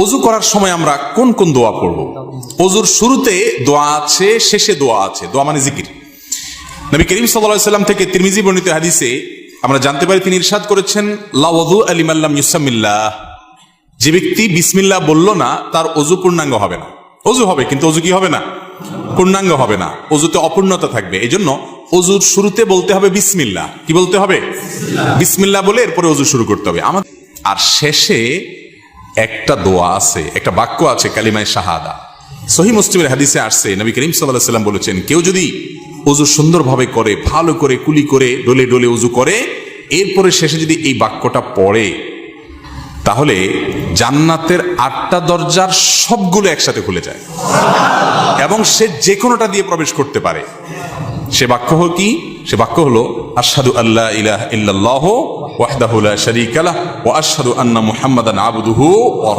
ওযু করার সময় আমরা কোন কোন দোয়া পড়ব? ওযুর শুরুতে দোয়া আছে, শেষে দোয়া আছে। দোয়া মানে জিকির। নবী করিম সাল্লাল্লাহু আলাইহি ওয়াসাল্লাম থেকে তিরমিজি বর্ণিত হাদিসে আমরা জানতে পারি, তিনি ইরশাদ করেছেন, লা ওযু লিমান লাম ইউসাম্মিল্লাহ। যে ব্যক্তি বিসমিল্লাহ বলল না, তার ওযু পূর্ণাঙ্গ হবে না। ওযু হবে, কিন্তু ওযু কি হবে না? পূর্ণাঙ্গ হবে না, ওযুতে অপূর্ণতা থাকবে। এজন্য ওযুর শুরুতে বলতে হবে বিসমিল্লাহ। কি বলতে হবে? বিসমিল্লাহ বলে এরপরে ওযু শুরু করতে হবে। আর শেষে একটা দোয়া আছে, একটা বাক্য আছে, কালিমায়ে শাহাদা। সহিহ মুসলিমের হাদিসে আসছে, নবী করিম সাল্লাল্লাহু আলাইহি ওয়াসাল্লাম বলেছেন, কেউ যদি ওযু সুন্দরভাবে করে, ভালো করে কুলি করে, ডলে ডলে ওযু করে, এরপরে শেষে যদি এই বাক্যটা পড়ে, তাহলে জান্নাতের 8টা দরজার সবগুলো একসাথে খুলে যায় এবং সে যে কোনোটা দিয়ে প্রবেশ করতে পারে। সে বাক্য হলো কি? সে বাক্য হলো, আশহাদু আল্লা ইলাহা ইল্লাল্লাহু ওয়াহদাহু লা শারীকা লাহু ওয়া আশহাদু আন্না মুহাম্মাদান আবদুহু ওয়া